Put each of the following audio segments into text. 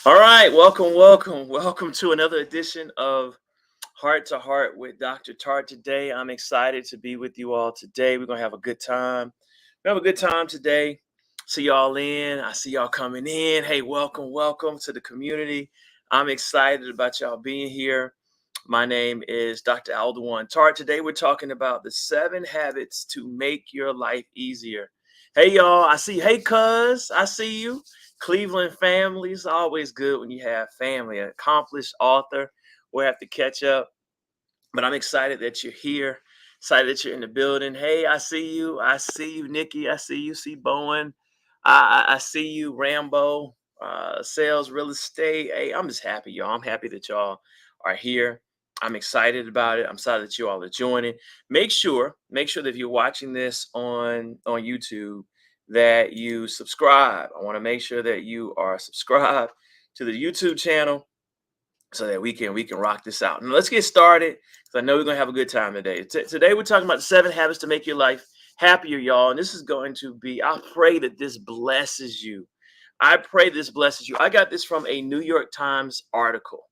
All right, welcome to another edition of Heart to Heart with Dr. Tartt. Today, I'm excited to be with you all today. We're gonna have a good time. We have a good time today. See y'all in. I see y'all coming in. Hey, welcome to the community. I'm excited about y'all being here. My name is Dr. Aldewan Tartt. Today, we're talking about the 7 habits to make your life easier. Hey, y'all. I see. Hey, cuz. I see you. Cleveland family. It's always good when you have family. An accomplished author. We'll have to catch up. But I'm excited that you're here. Excited that you're in the building. Hey, I see you. I see you, Nikki. I see you. See Bowen. I see you, Rambo. Sales, real estate. Hey, I'm just happy, y'all. I'm happy that y'all are here. I'm excited about it. I'm excited that you all are joining. Make sure that if you're watching this on YouTube, that you subscribe. I want to make sure that you are subscribed to the YouTube channel so that we can rock this out. And let's get started because I know we're gonna have a good time today. Today we're talking about the 7 habits to make your life happier, y'all. And this is going to be. I pray that this blesses you. I pray this blesses you. I got this from a New York Times article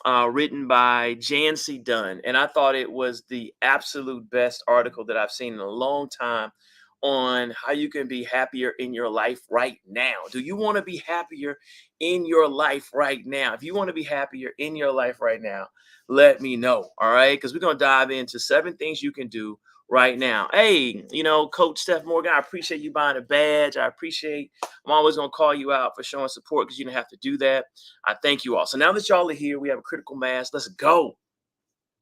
written by Jancy Dunn, and I thought it was the absolute best article that I've seen in a long time on how you can be happier in your life right now. Do you want to be happier in your life right now? If you want to be happier in your life right now, let me know. All right, because we're gonna dive into 7 things you can do right now. Hey, Coach Steph Morgan, I appreciate you buying a badge. I'm always gonna call you out for showing support because you didn't have to do that. I thank you all. So now that y'all are here, we have a critical mass. Let's go.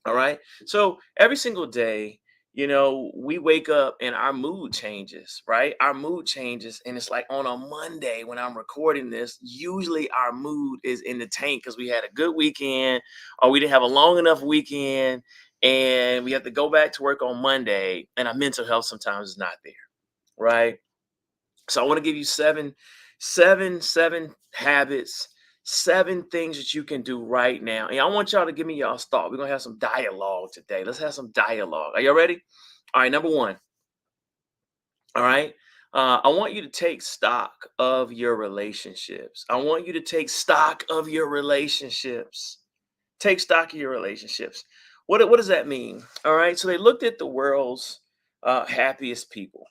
All right. So every single day, we wake up and our mood changes, right? Our mood changes. And it's like on a Monday when I'm recording this, usually our mood is in the tank because we had a good weekend or we didn't have a long enough weekend and we have to go back to work on Monday and our mental health sometimes is not there, right? So I want to give you seven habits, 7 things that you can do right now. And I want y'all to give me y'all's thought. We're gonna have some dialogue today. Let's have some dialogue. Are y'all ready? All right, number one. All right. I want you to take stock of your relationships. I want you to take stock of your relationships. Take stock of your relationships. What does that mean? All right. So they looked at the world's happiest people.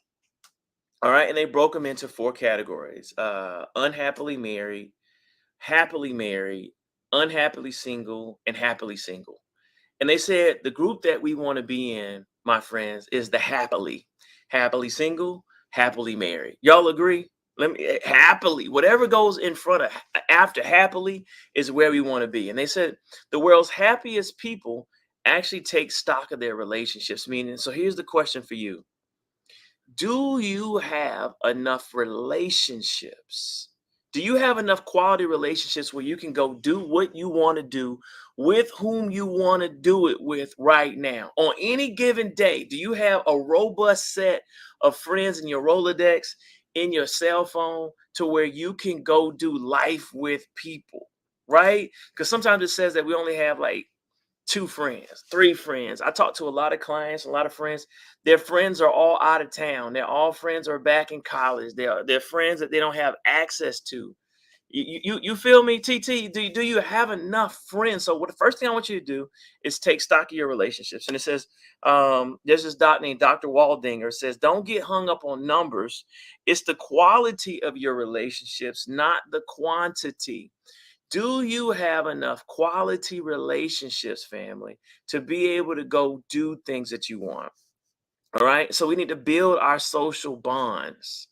All right, and they broke them into 4 categories: unhappily married, happily married, unhappily single, and happily single. And they said the group that we want to be in, my friends, is the happily single, happily married. Y'all agree? Let me happily, whatever goes in front of after happily is where we want to be. And they said the world's happiest people actually take stock of their relationships. Meaning, so here's the question for you: do you have enough relationships? Do you have enough quality relationships where you can go do what you want to do with whom you want to do it with right now? On any given day, do you have a robust set of friends in your Rolodex, in your cell phone, to where you can go do life with people, right? Because sometimes it says that we only have like 2 friends, 3 friends. I talk to a lot of clients, a lot of friends. Their friends are all out of town. Their all friends are back in college. They're friends that they don't have access to. You feel me, TT? Do you have enough friends? So what the first thing I want you to do is take stock of your relationships. And it says, there's this doc named Dr. Waldinger says, don't get hung up on numbers. It's the quality of your relationships, not the quantity. Do you have enough quality relationships, family, to be able to go do things that you want? All right. So we need to build our social bonds,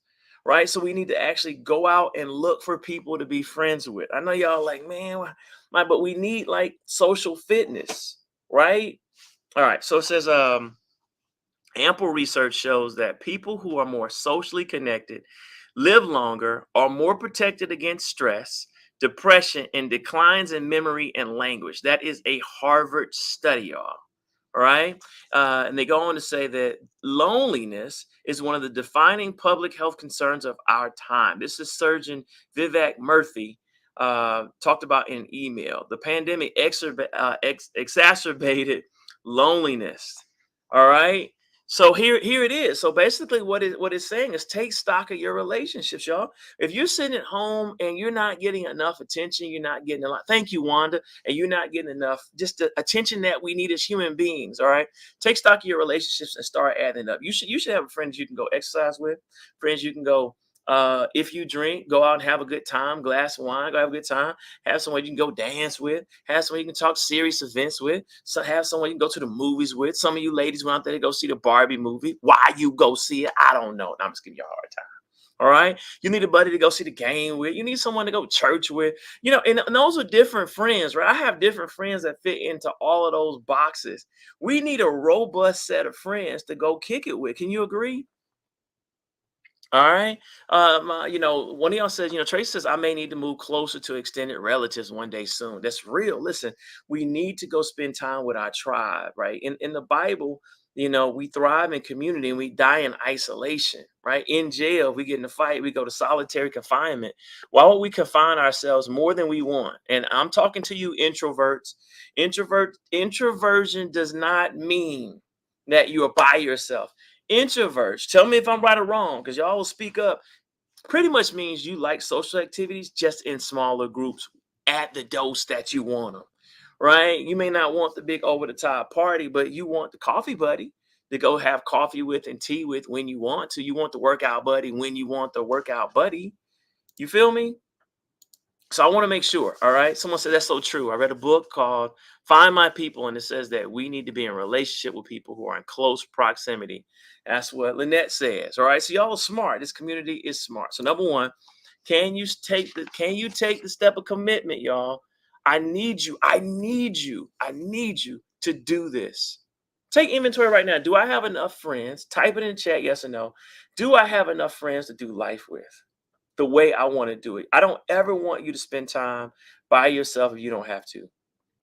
right? So we need to actually go out and look for people to be friends with. I know y'all like, man, but we need like social fitness, right? All right. So it says, ample research shows that people who are more socially connected live longer, are more protected against stress, depression, and declines in memory and language. That is a Harvard study, y'all. All right. And they go on to say that loneliness is one of the defining public health concerns of our time. This is Surgeon Vivek Murthy talked about in email. The pandemic exacerbated loneliness. All right. So here it is. So basically what it's saying is take stock of your relationships, y'all. If you're sitting at home and you're not getting enough attention, you're not getting a lot. Thank you, Wanda. And you're not getting enough just the attention that we need as human beings. All right. Take stock of your relationships and start adding up. You should have friends you can go exercise with, friends you can go if you drink, go out and have a good time, glass of wine, go have a good time, have someone you can go dance with, have someone you can talk serious events with, so have someone you can go to the movies with. Some of you ladies went out there to go see the Barbie movie. Why you go see it? I don't know. I'm just giving you a hard time. All right. You need a buddy to go see the game with. You need someone to go to church with. And those are different friends, right? I have different friends that fit into all of those boxes. We need a robust set of friends to go kick it with. Can you agree? All right. One of y'all says, Trace says, I may need to move closer to extended relatives one day soon. That's real. Listen, we need to go spend time with our tribe, right? In the Bible, we thrive in community and we die in isolation, right? In jail, we get in a fight, we go to solitary confinement. Why would we confine ourselves more than we want? And I'm talking to you, introverts. Introversion does not mean that you are by yourself. Introverts, tell me if I'm right or wrong, because y'all will speak up. Pretty much means you like social activities just in smaller groups at the dose that you want them, right? You may not want the big over the top party, but you want the coffee buddy to go have coffee with and tea with when you want to. You want the workout buddy when you want the workout buddy. You feel me? So I want to make sure. All right. Someone said that's so true. I read a book called Find My People, and it says that we need to be in relationship with people who are in close proximity. That's what Lynette says. All right. So y'all are smart. This community is smart. So number one, can you take the step of commitment, y'all? I need you. I need you. I need you to do this. Take inventory right now. Do I have enough friends? Type it in the chat, yes or no. Do I have enough friends to do life with the way I want to do it? I don't ever want you to spend time by yourself if you don't have to.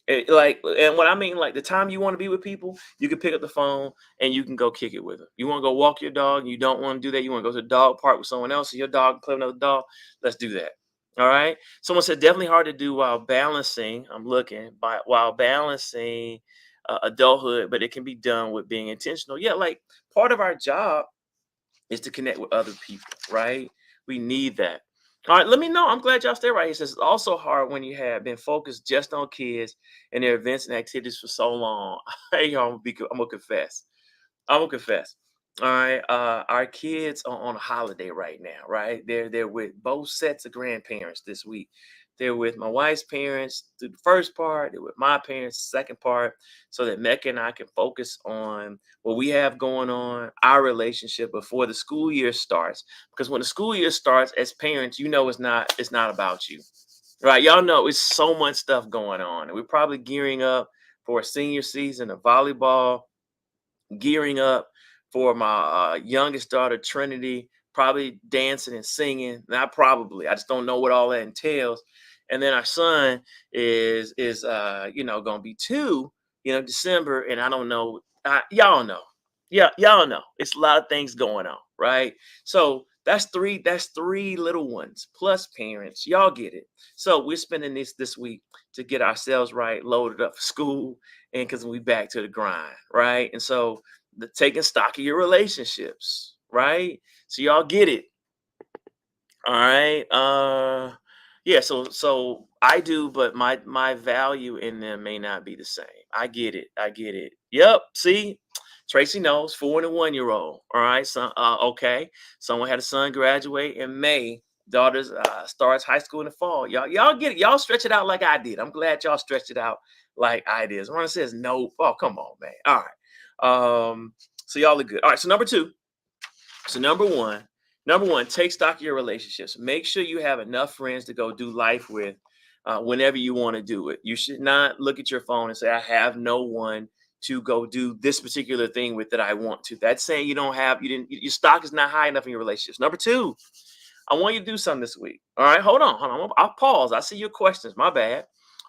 And what I mean, like the time you want to be with people, you can pick up the phone and you can go kick it with them. You want to go walk your dog, and you don't want to do that. You want to go to the dog park with someone else, and your dog can play with another dog. Let's do that. All right. Someone said definitely hard to do while balancing. I'm looking while balancing adulthood, but it can be done with being intentional. Yeah, like part of our job is to connect with other people, right? We need that. All right, let me know. I'm glad y'all stay right here. It says it's also hard when you have been focused just on kids and their events and activities for so long. Hey, y'all, I'm gonna confess. I'm gonna confess. All right, our kids are on a holiday right now, right? They're with both sets of grandparents this week. They're with my wife's parents through the first part. They're with my parents, the second part, so that Mecca and I can focus on what we have going on, our relationship before the school year starts. Because when the school year starts, as parents, it's not about you, right? Y'all know it's so much stuff going on, and we're probably gearing up for a senior season of volleyball, gearing up for my youngest daughter Trinity, probably dancing and singing. Not probably, I just don't know what all that entails. And then our son is gonna be 2, December, and I don't know. Y'all know, yeah, y'all know. It's a lot of things going on, right? So that's three. That's 3 little ones plus parents. Y'all get it. So we're spending this week to get ourselves right, loaded up for school, and because we back to the grind, right? And so the taking stock of your relationships, right? So y'all get it. All right. Yeah, so I do, but my value in them may not be the same. I get it. I get it. Yep. See, Tracy knows 4 and a 1-year-old. All right. So okay. Someone had a son graduate in May. Daughter's starts high school in the fall. Y'all get it. Y'all stretch it out like I did. I'm glad y'all stretched it out like I did. Ron says no. Oh, come on, man. All right. So y'all are good. All right. So number one, take stock of your relationships. Make sure you have enough friends to go do life with whenever you want to do it. You should not look at your phone and say, I have no one to go do this particular thing with that I want to. That's saying your stock is not high enough in your relationships. Number two, I want you to do something this week. All right, hold on. I'll pause. I see your questions. My bad.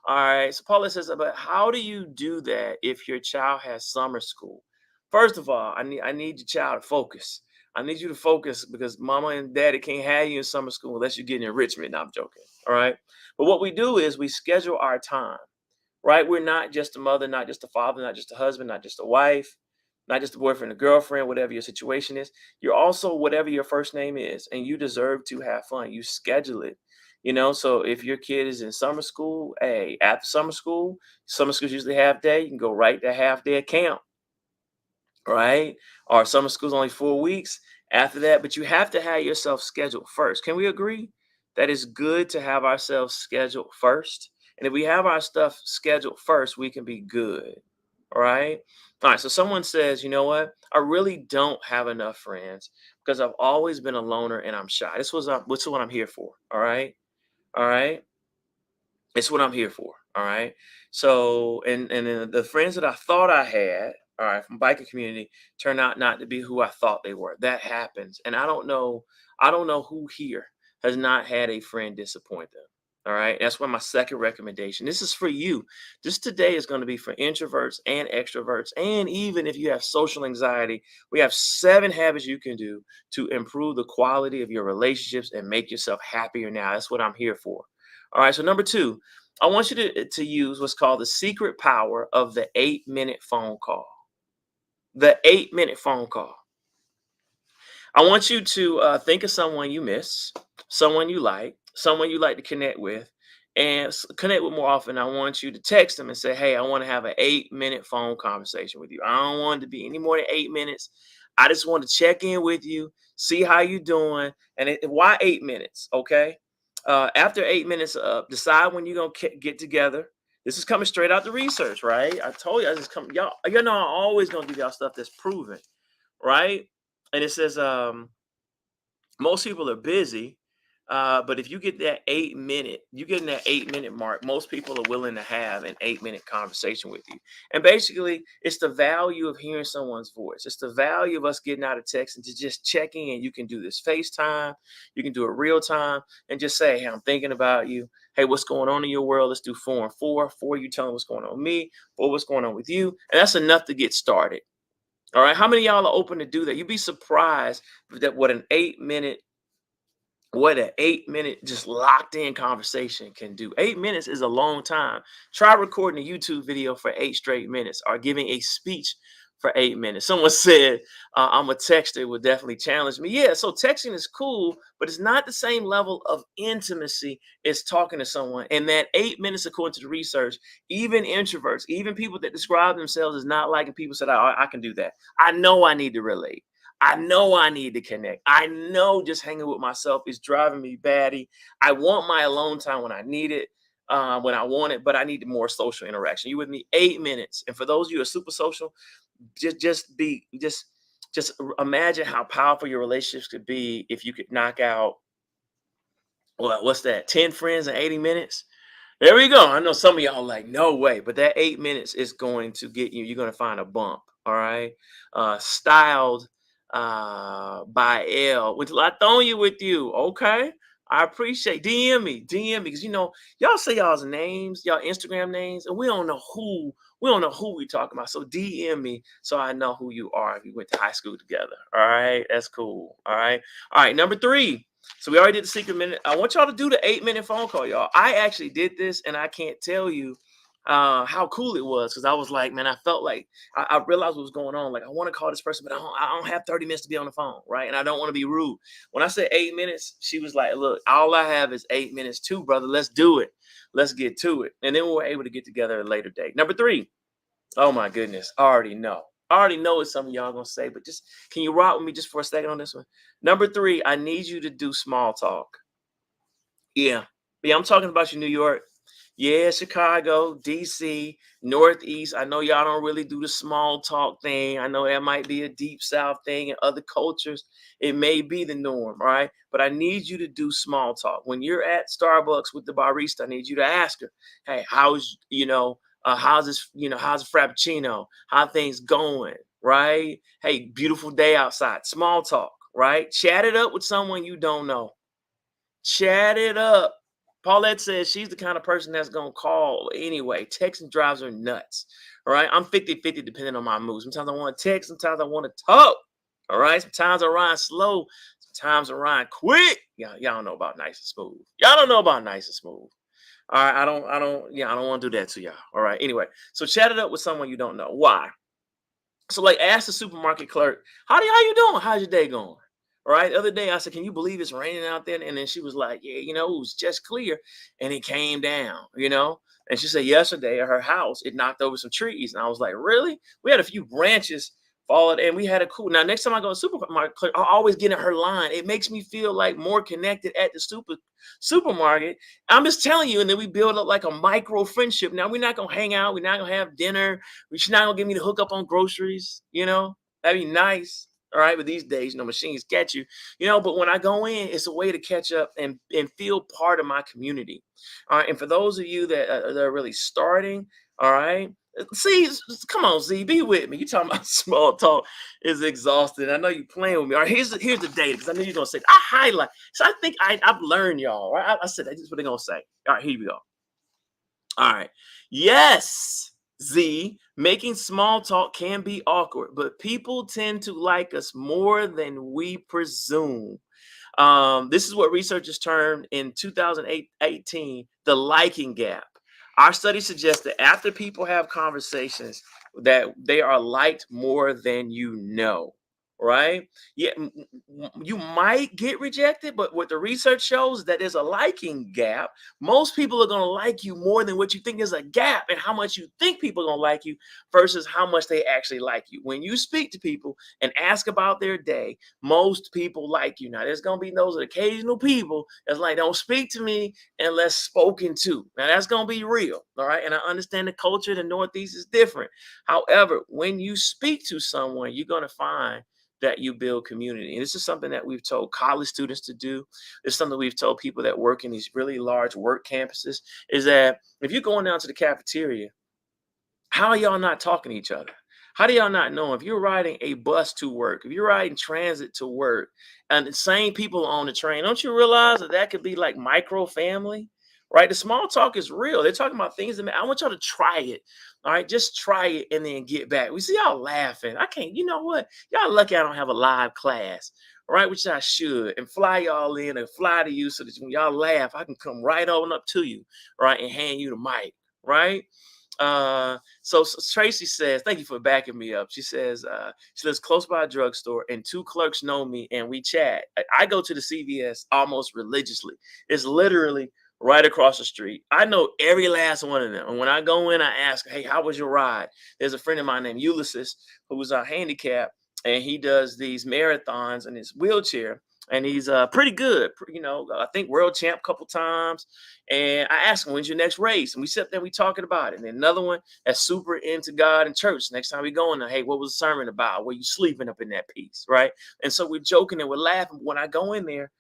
All right. So Paula says, but how do you do that if your child has summer school? First of all, I need your child to focus. I need you to focus because mama and daddy can't have you in summer school unless you're getting enrichment. No, I'm joking. All right. But what we do is we schedule our time, right? We're not just a mother, not just a father, not just a husband, not just a wife. not just a boyfriend, a girlfriend, whatever your situation is. You're also whatever your first name is, and you deserve to have fun. You schedule it. So if your kid is in summer school, hey, after summer school's usually half day. You can go right to half day at camp, right? Or summer school's only 4 weeks after that, but you have to have yourself scheduled first. Can we agree that it's good to have ourselves scheduled first? And if we have our stuff scheduled first, we can be good. All right. All right. So someone says, you know what? I really don't have enough friends because I've always been a loner and I'm shy. This is what I'm here for. All right. All right. It's what I'm here for. All right. So, and then the friends that I thought I had, all right, from biking community, turned out not to be who I thought they were. That happens, and I don't know who here has not had a friend disappoint them. All right. That's why my second recommendation. This is for you. This today is going to be for introverts and extroverts, and even if you have social anxiety, we have 7 habits you can do to improve the quality of your relationships and make yourself happier now. That's what I'm here for. All right. So number two, I want you to use what's called the secret power of the 8-minute phone call. The 8-minute phone call. I want you to think of someone you miss, someone you like to connect with, and connect with more often. I want you to text them and say, "Hey, I want to have an 8-minute phone conversation with you. I don't want it to be any more than 8 minutes. I just want to check in with you, see how you doing, and why 8 minutes? Okay. After 8 minutes, decide when you're gonna get together. This is coming straight out the research, right? I told you I just come, y'all. I'm always gonna give y'all stuff that's proven, right? And it says most people are busy, but if you get in that 8-minute mark, most people are willing to have an 8-minute conversation with you. And basically, it's the value of hearing someone's voice. It's the value of us getting out of text and to just checking in. You can do this FaceTime, you can do it real time, and just say, "Hey, I'm thinking about you. Hey, what's going on in your world? Let's do 4 and 4. 4, you tell me what's going on with me. 4, what's going on with you." And that's enough to get started. All right. How many of y'all are open to do that? You'd be surprised that what an 8-minute just locked in conversation can do. 8 minutes is a long time. Try recording a YouTube video for 8 straight minutes or giving a speech for 8 minutes. Someone said, I'm a texter, would definitely challenge me. Yeah, so texting is cool, but it's not the same level of intimacy as talking to someone. And that 8 minutes, according to the research, even introverts, even people that describe themselves as not liking people said, I can do that. I know I need to relate. I know I need to connect. I know just hanging with myself is driving me batty. I want my alone time when I need it, when I want it, but I need more social interaction. You with me? 8 minutes. And for those of you who are super social, just imagine how powerful your relationships could be if you could knock out what's that? 10 friends in 80 minutes? There we go. I know some of y'all like, no way, but that 8 minutes is going to get you. You're going to find a bump. All right. Styled by L with Latonia with you. Okay. I appreciate DM me because y'all say y'all's names, y'all Instagram names, and we don't know who we talking about. So DM me so I know who you are if we went to high school together. All right, that's cool. All right, all right. Number 3. So we already did the secret minute. I want y'all to do the 8-minute phone call, y'all. I actually did this, and I can't tell you how cool it was because I was like, man, I felt like I realized what was going on. Like, I want to call this person, but I don't have 30 minutes to be on the phone, right? And I don't want to be rude. When I said 8 minutes, she was like, look, all I have is 8 minutes too, brother. Let's do it. Let's get to it. And then we were able to get together at a later date. Number 3. Oh my goodness. I already know. I already know what some of y'all gonna say, but just can you rock with me just for a second on this one? Number 3, I need you to do small talk. Yeah. Yeah, I'm talking about you, New York. Yeah, Chicago, DC, Northeast. I know y'all don't really do the small talk thing. I know that might be a deep South thing in other cultures. It may be the norm, right? But I need you to do small talk. When you're at Starbucks with the barista, I need you to ask her, hey, how's the Frappuccino? How things going, right? Hey, beautiful day outside. Small talk, right? Chat it up with someone you don't know. Chat it up. Paulette says she's the kind of person that's going to call anyway. Texting drives her nuts. All right. I'm 50-50 depending on my mood. Sometimes I want to text. Sometimes I want to talk. All right. Sometimes I rhyme slow. Sometimes I rhyme quick. Y'all don't know about nice and smooth. Y'all don't know about nice and smooth. All right. I don't want to do that to y'all. All right. Anyway, so chat it up with someone you don't know. Why? So like ask the supermarket clerk, how you doing? How's your day going? All right. The other day I said, can you believe it's raining out there? And then she was like, yeah, it was just clear. And it came down. And she said yesterday at her house, it knocked over some trees. And I was like, really? We had a few branches fall and we had a cool. Now, next time I go to the supermarket, clerk, I always get in her line. It makes me feel like more connected at the supermarket. I'm just telling you. And then we build up like a micro friendship. Now we're not gonna hang out, we're not gonna have dinner, she's not gonna give me the hook up on groceries. That'd be nice. All right, but these days, machines catch you. But when I go in, it's a way to catch up and feel part of my community. All right, and for those of you that are really starting, all right, see, come on, Z, be with me. You talking about small talk is exhausting. I know you playing with me. All right, here's the data because I knew you're gonna say I highlight. So I think I've learned y'all. Right, I said that's what they're gonna say. All right, here we go. All right. Yes, Z, making small talk can be awkward, but people tend to like us more than we presume. This is what researchers termed in 2018 the liking gap. Our study suggests that after people have conversations, that they are liked more than you know. Right? Yeah, you might get rejected, but what the research shows is that there's a liking gap. Most people are going to like you more than what you think. There's a gap in how much you think people are going to like you versus how much they actually like you. When you speak to people and ask about their day, most people like you. Now, there's going to be those occasional people that's like, don't speak to me unless spoken to. Now, that's going to be real. All right. And I understand the culture in the Northeast is different. However, when you speak to someone, you're going to find that you build community. And this is something that we've told college students to do. It's something we've told people that work in these really large work campuses is that if you're going down to the cafeteria, how are y'all not talking to each other? How do y'all not know if you're riding a bus to work, if you're riding transit to work, and the same people on the train, don't you realize that that could be like micro family, right? The small talk is real. They're talking about things that I want y'all to try it. All right, just try it and then get back. We see y'all laughing. I can't, you know what? Y'all lucky I don't have a live class, all right, which I should, and fly y'all in and fly to you so that when y'all laugh, I can come right on up to you, right, and hand you the mic, right? So Tracy says, thank you for backing me up. She says, she lives close by a drugstore and two clerks know me and we chat. I go to the CVS almost religiously. It's literally right across the street. I know every last one of them. And when I go in, I ask, hey, how was your ride? There's a friend of mine named Ulysses who's handicapped and he does these marathons in his wheelchair. And he's pretty good, I think world champ a couple times. And I asked him, when's your next race? And we sat there, we talking about it. And then another one that's super into God and church. Next time we go in there, hey, what was the sermon about? Were you sleeping up in that piece? Right. And so we're joking and we're laughing. When I go in there,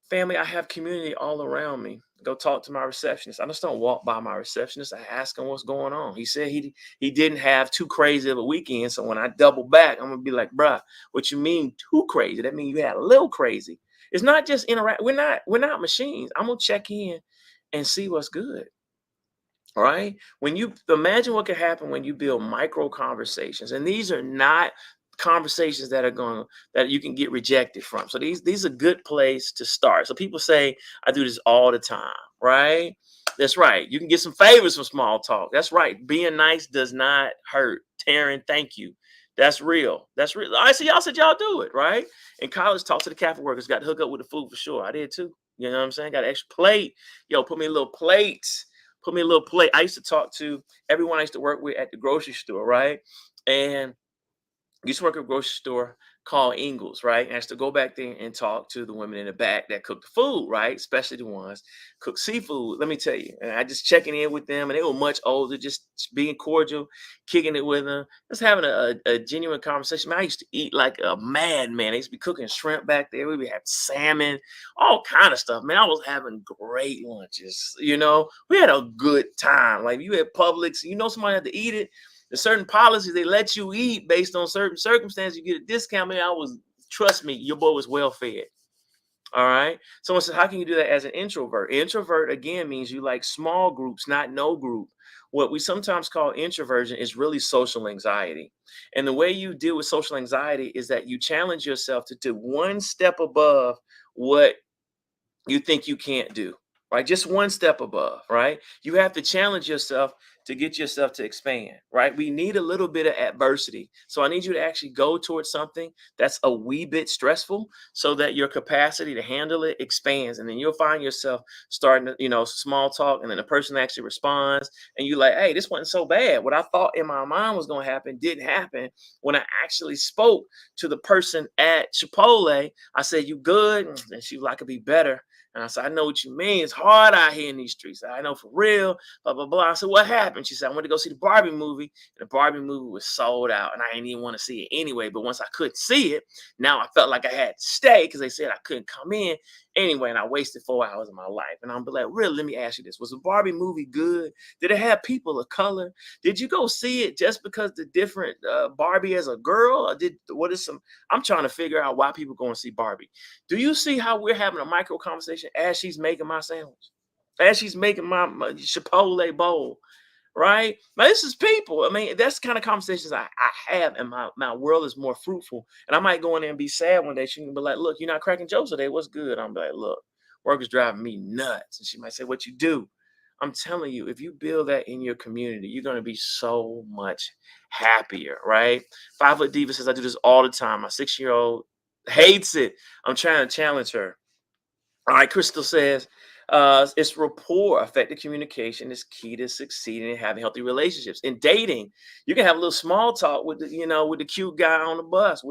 family, I have community all around me. Go talk to my receptionist. I just don't walk by my receptionist. I ask him what's going on. He said he didn't have too crazy of a weekend. So when I double back, I'm gonna be like, bruh, what you mean too crazy? That means you had a little crazy. It's not just interact. We're not machines. I'm gonna check in and see what's good. All right. When you imagine what could happen when you build micro conversations, and these are not conversations that are going that you can get rejected from. So these are a good place to start. So people say, I do this all the time, right? That's right. You can get some favors from small talk. That's right. Being nice does not hurt. Taryn, thank you. That's real. That's real. I see y'all said y'all do it, right? In college, talk to the cafe workers, got to hook up with the food for sure. I did too. You know what I'm saying? Got an extra plate. Yo, put me a little plate. Put me a little plate. I used to talk to everyone I used to work with at the grocery store, right? And used to work at a grocery store called Ingles, right? And I used to go back there and talk to the women in the back that cook the food, right? Especially the ones cook seafood. Let me tell you, and I just checking in with them, and they were much older, just being cordial, kicking it with them, just having a genuine conversation. Man, I used to eat like a madman. I used to be cooking shrimp back there. We would have salmon, all kind of stuff. Man, I was having great lunches. We had a good time. Like you had Publix, somebody had to eat it. The certain policies they let you eat based on certain circumstances, you get a discount. Man, trust me, your boy was well fed. All right. Someone said, how can you do that as an introvert? Introvert again means you like small groups, not no group. What we sometimes call introversion is really social anxiety. And the way you deal with social anxiety is that you challenge yourself to do one step above what you think you can't do, right? Just one step above, right? You have to challenge yourself to get yourself to expand, right? We need a little bit of adversity. So I need you to actually go towards something that's a wee bit stressful so that your capacity to handle it expands. And then you'll find yourself starting to, small talk, and then the person actually responds, and you like, hey, this wasn't so bad. What I thought in my mind was going to happen didn't happen. When I actually spoke to the person at Chipotle, I said, you good? And she was like, I could be better. And I said, I know what you mean. It's hard out here in these streets. I know for real, blah, blah, blah. I said, what happened? She said, I went to go see the Barbie movie. And the Barbie movie was sold out. And I didn't even want to see it anyway. But once I couldn't see it, now I felt like I had to stay because they said I couldn't come in anyway. And I wasted 4 hours of my life. And I'm like, really, let me ask you this. Was the Barbie movie good? Did it have people of color? Did you go see it just because the different Barbie as a girl? Or I'm trying to figure out why people go and see Barbie. Do you see how we're having a micro conversation as she's making my sandwich, as she's making my Chipotle bowl, right? Now, this is people. I mean, that's the kind of conversations I have, and my world is more fruitful. And I might go in there and be sad one day. She can be like, look, you're not cracking jokes today. What's good? I'm like, look, work is driving me nuts. And she might say, what you do? I'm telling you, if you build that in your community, you're going to be so much happier, right? 5 Foot Diva says, I do this all the time. My 6-year-old hates it. I'm trying to challenge her. All right, Crystal says, it's rapport. Effective communication is key to succeeding and having healthy relationships. In dating, you can have a little small talk with the cute guy on the bus.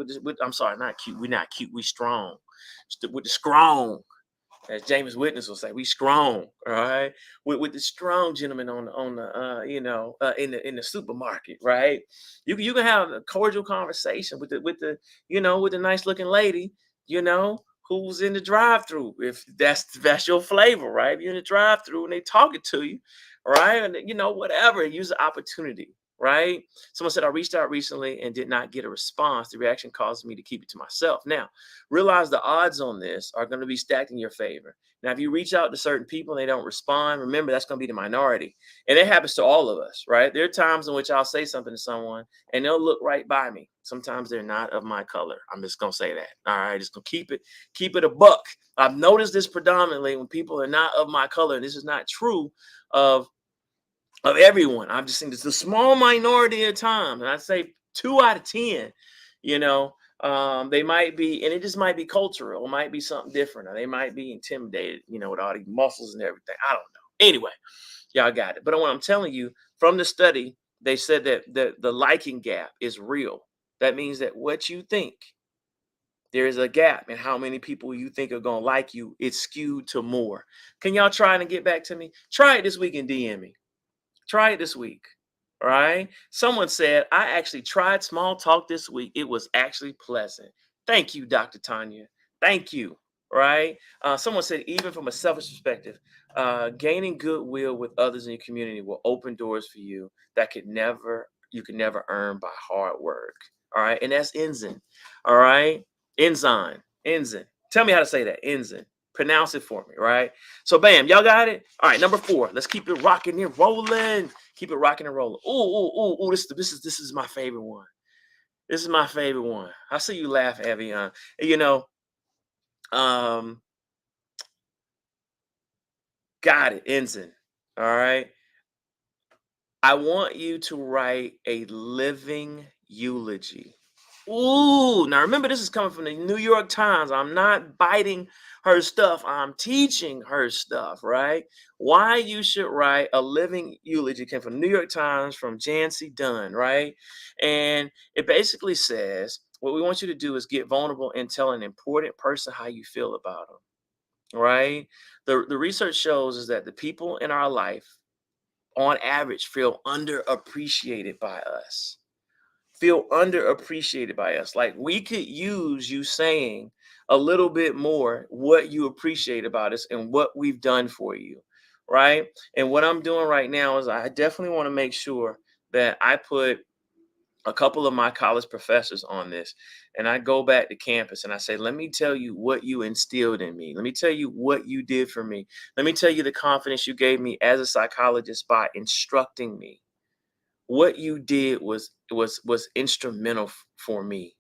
I'm sorry, not cute. We're not cute. We strong. With the strong, as James Witness will say, we strong. All right, with the strong gentleman in the supermarket, right? You can have a cordial conversation with the nice looking lady, who's in the drive-through, if that's your flavor, right? If you're in the drive-through and they talking to you, right? And whatever, use the opportunity, right? Someone said, I reached out recently and did not get a response. The reaction caused me to keep it to myself. Now, realize the odds on this are going to be stacked in your favor. Now, if you reach out to certain people and they don't respond, remember that's going to be the minority. And it happens to all of us, right? There are times in which I'll say something to someone and they'll look right by me. Sometimes they're not of my color. I'm just going to say that. All right. Just going to keep it a buck. I've noticed this predominantly when people are not of my color. And this is not true of everyone. I've just seen this a small minority of times. And I'd say 2 out of 10, you know, they might be, and it just might be cultural, it might be something different, or they might be intimidated, with all these muscles and everything. I don't know. Anyway, y'all got it. But what I'm telling you from the study, they said that the liking gap is real. That means that what you think, there is a gap in how many people you think are going to like you. It's skewed to more. Can y'all try and get back to me? Try it this week and DM me. Try it this week. All right. Someone said, I actually tried small talk this week. It was actually pleasant. Thank you, Dr. Tanya. Thank you. Right. Someone said, even from a selfish perspective, gaining goodwill with others in your community will open doors for you that you could never earn by hard work. All right. And that's Ensign. All right. Ensign. Ensign. Tell me how to say that. Ensign. Pronounce it for me, right? So, bam, y'all got it. All right, number 4. Let's keep it rocking and rolling. Keep it rocking and rolling. Ooh, ooh, ooh, ooh. This is my favorite one. This is my favorite one. I see you laugh, Avion. You know, um, got it, Ensign. All right. I want you to write a living eulogy. Ooh, now remember, this is coming from the New York Times. I'm not biting her stuff. I'm teaching her stuff, right? Why you should write a living eulogy came from the New York Times from Jancy Dunn, right? And it basically says what we want you to do is get vulnerable and tell an important person how you feel about them, right? The research shows is that the people in our life, on average, feel underappreciated by us. Feel underappreciated by us. Like, we could use you saying a little bit more what you appreciate about us and what we've done for you, right? And what I'm doing right now is I definitely want to make sure that I put a couple of my college professors on this, and I go back to campus and I say, let me tell you what you instilled in me. Let me tell you what you did for me. Let me tell you the confidence you gave me as a psychologist by instructing me. What you did was instrumental for me.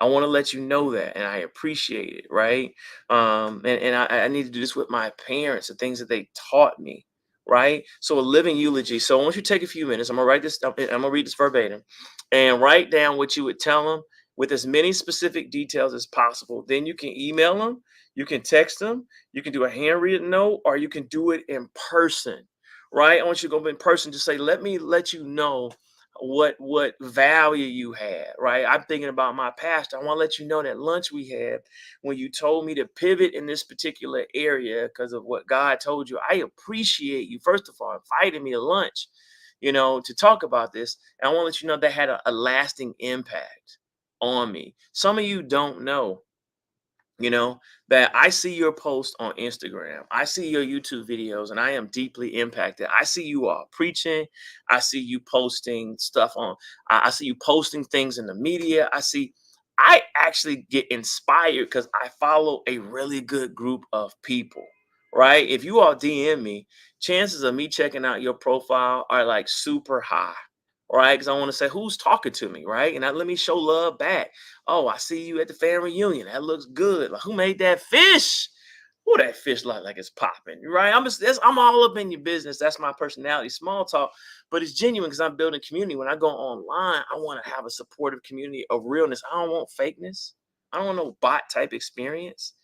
I want to let you know that, and I appreciate it, right? And I need to do this with my parents, the things that they taught me, right? So a living eulogy. So I want you to take a few minutes. I'm gonna write this. I'm gonna read this verbatim, and write down what you would tell them with as many specific details as possible. Then you can email them, you can text them, you can do a handwritten note, or you can do it in person, right? I want you to go in person to say, let me let you know what value you had, right? I'm thinking about my pastor. I want to let you know that lunch we had when you told me to pivot in this particular area because of what God told you. I appreciate you, first of all, inviting me to lunch, to talk about this. And I want to let you know that had a lasting impact on me. Some of you don't know, you know, that I see your post on Instagram. I see your YouTube videos and I am deeply impacted. I see you all preaching. I see you posting stuff I see you posting things in the media. I actually get inspired because I follow a really good group of people, right? If you all DM me, chances of me checking out your profile are like super high, right? Because I want to say who's talking to me, right? And let me show love back. Oh, I see you at the family reunion. That looks good. Like, who made that fish? Oh, that fish look like it's popping, right? I'm all up in your business. That's my personality. Small talk, but it's genuine because I'm building community. When I go online, I want to have a supportive community of realness. I don't want fakeness. I don't want no bot type experience.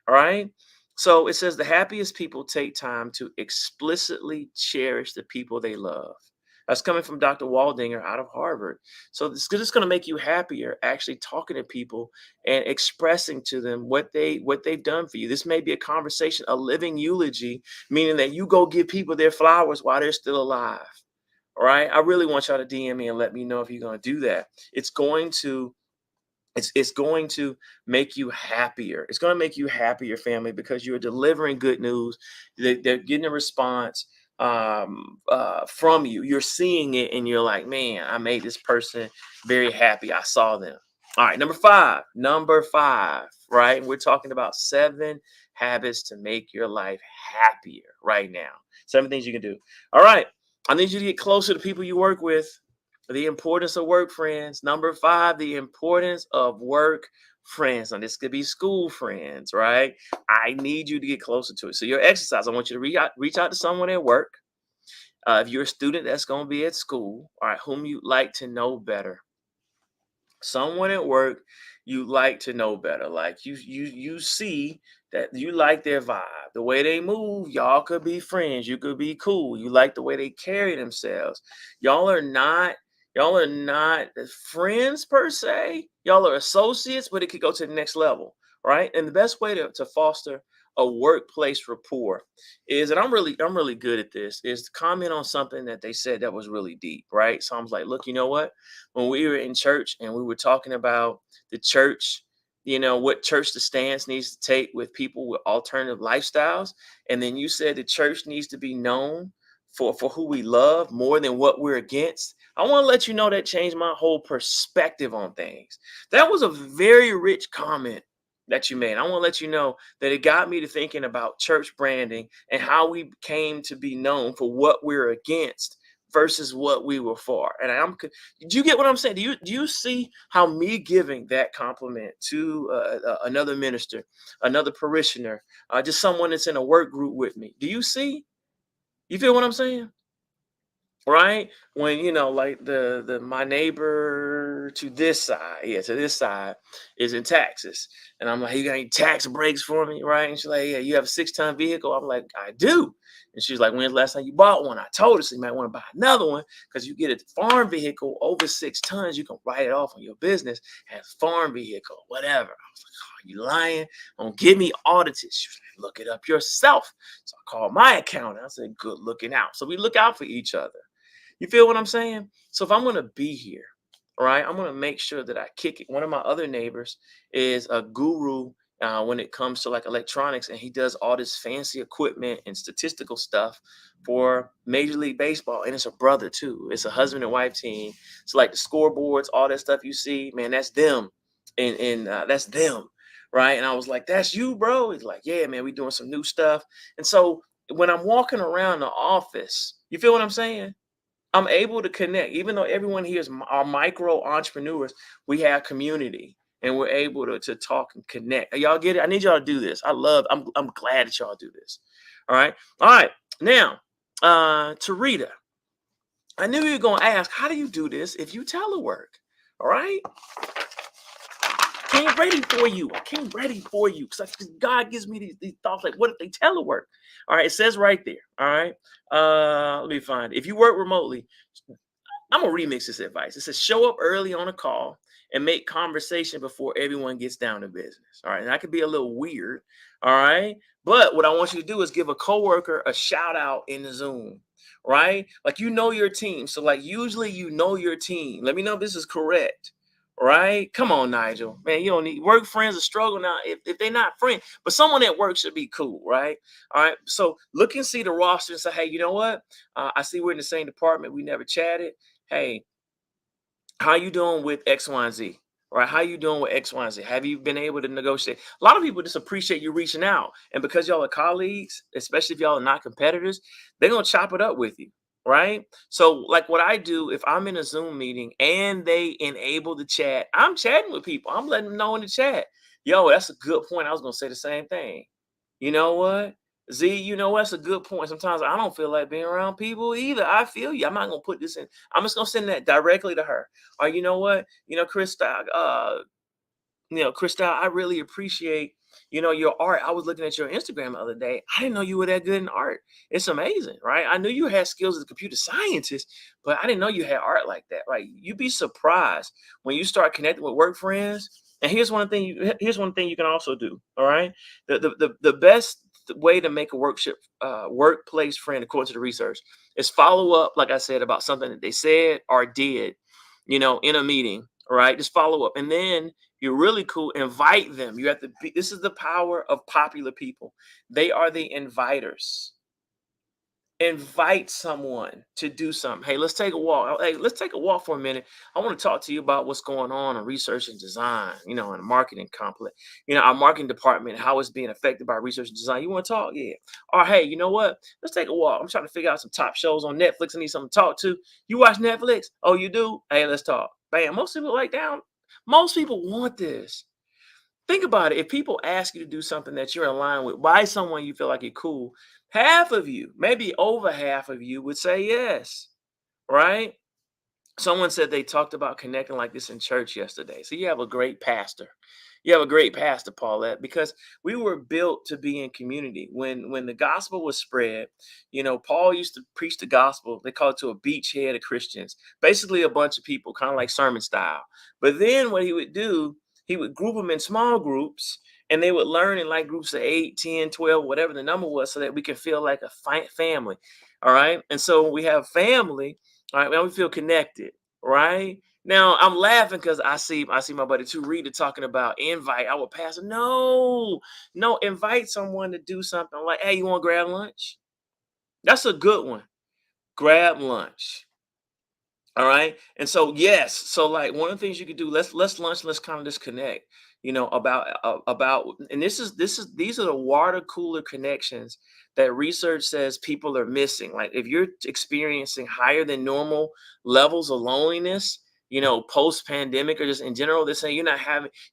All right. So it says the happiest people take time to explicitly cherish the people they love. That's coming from Dr. Waldinger out of Harvard. So this is going to make you happier actually talking to people and expressing to them what they've done for you. This may be a conversation, a living eulogy, meaning that you go give people their flowers while they're still alive. All right. I really want y'all to DM me and let me know if you're going to do that. It's going to make you happier. It's going to make you happier, family, because you're delivering good news. They're getting a response from you. You're seeing it, and you're like, man, I made this person very happy. I saw them. All right, number five. Number five, right? We're talking about 7 habits to make your life happier right now. 7 things you can do. All right, I need you to get closer to people you work with. The importance of work friends. Number 5, the importance of work friends. Now, this could be school friends, right? I need you to get closer to it. So your exercise, I want you to reach out to someone at work. If you're a student that's going to be at school, all right, whom you'd like to know better. Someone at work you like to know better. Like you see that you like their vibe, the way they move. Y'all could be friends. You could be cool. You like the way they carry themselves. Y'all are not y'all are not friends per se. Y'all are associates, but it could go to the next level, right? And the best way to foster a workplace rapport is, and I'm really good at this, is to comment on something that they said that was really deep, right? So I was like, look, you know what? When we were in church and we were talking about the church, what church the stance needs to take with people with alternative lifestyles. And then you said the church needs to be known for who we love more than what we're against. I want to let you know that changed my whole perspective on things. That was a very rich comment that you made. I want to let you know that it got me to thinking about church branding and how we came to be known for what we're against versus what we were for. And do you get what I'm saying? Do you see how me giving that compliment to another minister, another parishioner, just someone that's in a work group with me? Do you see? You feel what I'm saying? Right? When like the my neighbor to this side is in Texas, and I'm like, you got any tax breaks for me, right? And she's like, yeah, you have a 6-ton vehicle. I'm like, I do. And she's like, when's the last time you bought one? I told her, so you might want to buy another one, because you get a farm vehicle over 6 tons, you can write it off on your business as farm vehicle, whatever. I was like, oh, you lying? Don't give me audits. She was like, look it up yourself. So I called my accountant. I said, good looking out. So we look out for each other. You feel what I'm saying? So if I'm going to be here, all right, I'm going to make sure that I kick it. One of my other neighbors is a guru when it comes to like electronics, and he does all this fancy equipment and statistical stuff for Major League Baseball. And it's a brother too. It's a husband and wife team. So like the scoreboards, all that stuff you see, man, that's them. And that's them. Right. And I was like, that's you, bro. He's like, yeah, man, we doing some new stuff. And so when I'm walking around the office, you feel what I'm saying? I'm able to connect, even though everyone here are micro entrepreneurs. We have community, and we're able to talk and connect. Y'all get it? I need y'all to do this. I'm glad that y'all do this. All right. All right. Now, Tarita, I knew you were going to ask, how do you do this if you telework? All right. Came ready for you. I came ready for you because God gives me these thoughts like, what if they telework? All right. It says right there. All right. Let me find it. If you work remotely, I'm going to remix this advice. It says, show up early on a call and make conversation before everyone gets down to business. All right. And that could be a little weird. All right. But what I want you to do is give a coworker a shout out in the Zoom. Right. Like, you know your team. So, like, usually you know your team. Let me know if this is correct. Right. Come on, Nigel. Man, you don't need work friends, a struggle now if they're not friends. But someone at work should be cool. Right. All right. So look and see the roster and say, hey, you know what? I see we're in the same department. We never chatted. Hey, how you doing with X, Y, and Z? Right? How you doing with X, Y, and Z? Have you been able to negotiate? A lot of people just appreciate you reaching out. And because y'all are colleagues, especially if y'all are not competitors, they're gonna chop it up with you. Right. So, like what I do, if I'm in a Zoom meeting and they enable the chat, I'm chatting with people. I'm letting them know in the chat. Yo, that's a good point. I was gonna say the same thing. You know what? Z, you know, that's a good point. Sometimes I don't feel like being around people either. I feel you. I'm not gonna put this in. I'm just gonna send that directly to her. Or you know what? Krista, Krista, I really appreciate, your art. I was looking at your Instagram the other day. I didn't know you were that good in art. It's amazing, right? I knew you had skills as a computer scientist, but I didn't know you had art like that. Right? You'd be surprised when you start connecting with work friends. And here's one thing you can also do. All right. The best way to make a workplace friend, according to the research, is follow up, like I said, about something that they said or did, in a meeting. All right. Just follow up. And then you're really cool. Invite them. You have to be, this is the power of popular people. They are the inviters. Invite someone to do something. Hey, let's take a walk. Hey, let's take a walk for a minute. I want to talk to you about what's going on in research and design, in the marketing complex, our marketing department, how it's being affected by research and design. You want to talk? Yeah. Or hey, you know what? Let's take a walk. I'm trying to figure out some top shows on Netflix. I need something to talk to. You watch Netflix? Oh, you do? Hey, let's talk. Bam. Most people most people want this. Think about it. If people ask you to do something that you're in line with by someone you feel like you're cool, half of you, maybe over half of you, would say yes, right? Someone said they talked about connecting like this in church yesterday. So you have a great pastor. You have a great pastor, Paulette, because we were built to be in community. When the gospel was spread, Paul used to preach the gospel. They call it to a beachhead of Christians, basically a bunch of people, kind of like sermon style. But then what he would do, he would group them in small groups, and they would learn in like groups of 8, 10, 12, whatever the number was, so that we can feel like a family. All right. And so when we have family, all right, now we feel connected, right? Now I'm laughing because I see my buddy too Rita talking about invite. I would pass it. No, no, invite someone to do something like, hey, you want to grab lunch? That's a good one. Grab lunch. All right. And so yes, so like one of the things you could do, let's lunch, let's kind of disconnect, about and these are the water cooler connections that research says people are missing. Like if you're experiencing higher than normal levels of loneliness, post pandemic or just in general, they're saying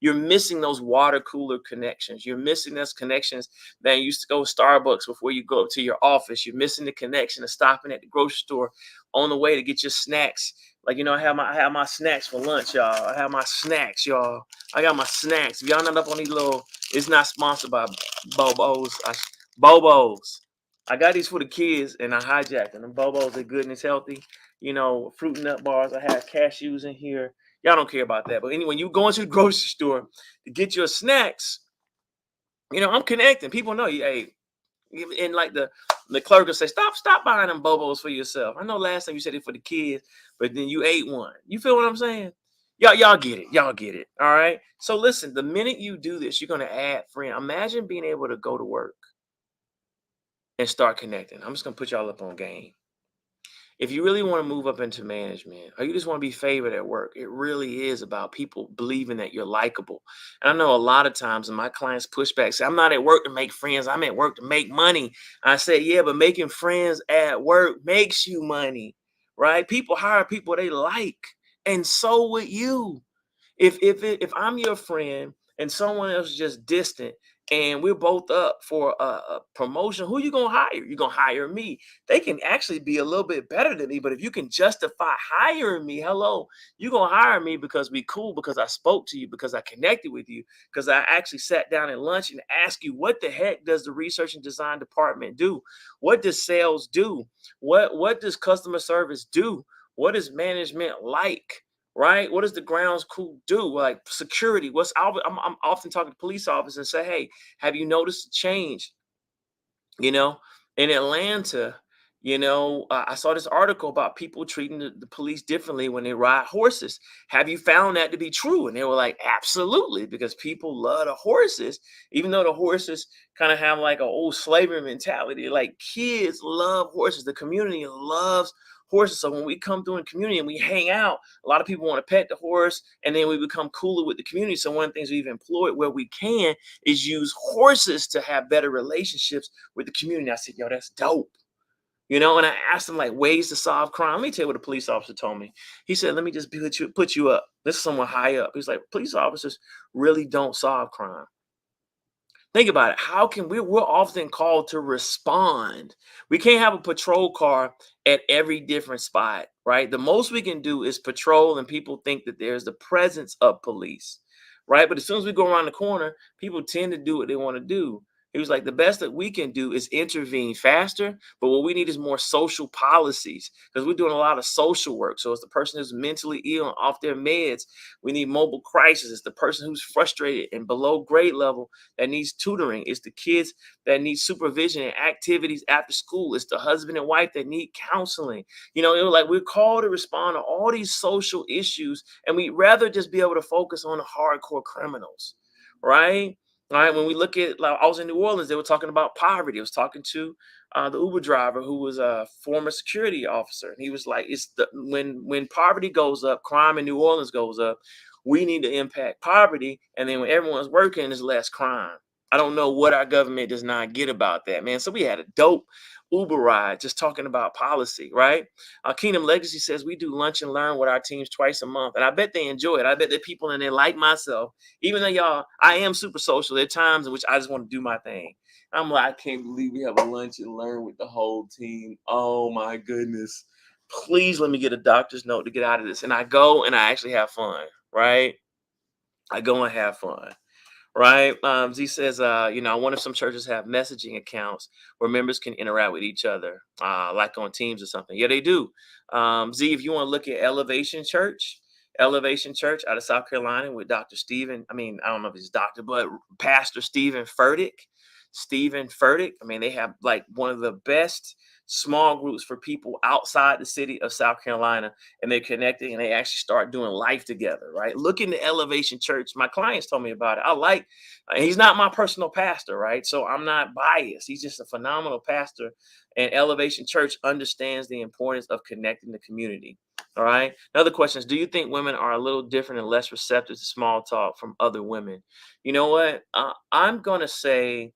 you're missing those water cooler connections. You're missing those connections that you used to go to Starbucks before you go to your office. You're missing the connection of stopping at the grocery store on the way to get your snacks. Like, I have my snacks for lunch, y'all. I have my snacks, y'all. I got my snacks. If y'all not up on these little, it's not sponsored by Bobos. Bobos. I got these for the kids and I hijacked them. Bobos are good and it's healthy. Fruit and nut bars. I have cashews in here. Y'all don't care about that. But anyway, you go into the grocery store to get your snacks, I'm connecting. People know you. Hey, and like the clerk will say, stop buying them bobos for yourself. I know last time you said it for the kids, but then you ate one. You feel what I'm saying? Y'all get it. Y'all get it. All right. So listen, the minute you do this, you're gonna add friends. Imagine being able to go to work and start connecting. I'm just gonna put y'all up on game. If you really want to move up into management or you just want to be favored at work, it really is about people believing that you're likable. And I know a lot of times when my clients push back, say, I'm not at work to make friends, I'm at work to make money. I say, yeah, but making friends at work makes you money, right? People hire people they like, and so would you. If I'm your friend and someone else is just distant, and we're both up for a promotion, who you gonna hire? You gonna hire me? They can actually be a little bit better than me, but if you can justify hiring me, hello, you gonna hire me because we cool, because I spoke to you, because I connected with you, because I actually sat down at lunch and asked you, what the heck does the research and design department do? What does sales do? What does customer service do? What is management like? Right? What does the grounds crew do? Like security. I'm often talking to police officers and say, hey, have you noticed a change? You know, in Atlanta, I saw this article about people treating the police differently when they ride horses. Have you found that to be true? And they were like, absolutely, because people love the horses, even though the horses kind of have like an old slavery mentality. Like kids love horses. The community loves horses. So when we come through in the community and we hang out, a lot of people want to pet the horse, and then we become cooler with the community. So one of the things we've employed where we can is use horses to have better relationships with the community. I said, yo, that's dope. And I asked him like ways to solve crime. Let me tell you what a police officer told me. He said, let me just put you up. This is someone high up. He's like, police officers really don't solve crime. Think about it. How can we're often called to respond. We can't have a patrol car at every different spot, right? The most we can do is patrol, and people think that there's the presence of police, right? But as soon as we go around the corner, people tend to do what they want to do. He was like, the best that we can do is intervene faster, but what we need is more social policies, because we're doing a lot of social work. So it's the person who's mentally ill and off their meds. We need mobile crisis. It's the person who's frustrated and below grade level that needs tutoring. It's the kids that need supervision and activities after school. It's the husband and wife that need counseling. It was like we're called to respond to all these social issues, and we'd rather just be able to focus on the hardcore criminals, right? All right. When we look at, like, I was in New Orleans, they were talking about poverty. I was talking to the Uber driver who was a former security officer, and he was like, when poverty goes up, crime in New Orleans goes up. We need to impact poverty, and then when everyone's working, there's less crime. I don't know what our government does not get about that, man. So we had a dope Uber ride just talking about policy, right? Kingdom Legacy says we do lunch and learn with our teams twice a month, and I bet they enjoy it. I bet that people in there like myself, even though y'all, I am super social. There are times in which I just want to do my thing. I'm like, I can't believe we have a lunch and learn with the whole team. Oh my goodness. Please let me get a doctor's note to get out of this. And I go and I actually have fun, right? I go and have fun. Right. Z says, I wonder if some churches have messaging accounts where members can interact with each other, like on Teams or something. Yeah, they do. Z, if you want to look at Elevation Church out of South Carolina with Dr. Stephen. I mean, I don't know if he's doctor, but Pastor Stephen Furtick. I mean, they have like one of the best small groups for people outside the city of South Carolina, and they're connecting and they actually start doing life together, right? Look into Elevation Church. My clients told me about it. He's not my personal pastor, right? So I'm not biased. He's just a phenomenal pastor, and Elevation Church understands the importance of connecting the community. All right. Another question is, do you think women are a little different and less receptive to small talk from other women? You know what? I'm going to say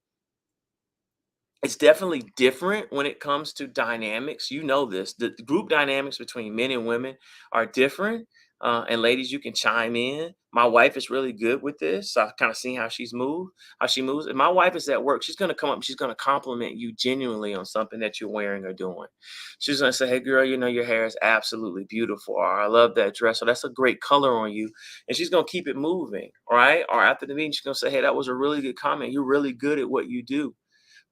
it's definitely different when it comes to dynamics. You know this. The group dynamics between men and women are different. And ladies, you can chime in. My wife is really good with this. So I've kind of seen how she moves. And my wife is at work. She's going to come up and she's going to compliment you genuinely on something that you're wearing or doing. She's going to say, hey, girl, your hair is absolutely beautiful. Or I love that dress. Or that's a great color on you. And she's going to keep it moving. Right. Or after the meeting, she's going to say, hey, that was a really good comment. You're really good at what you do.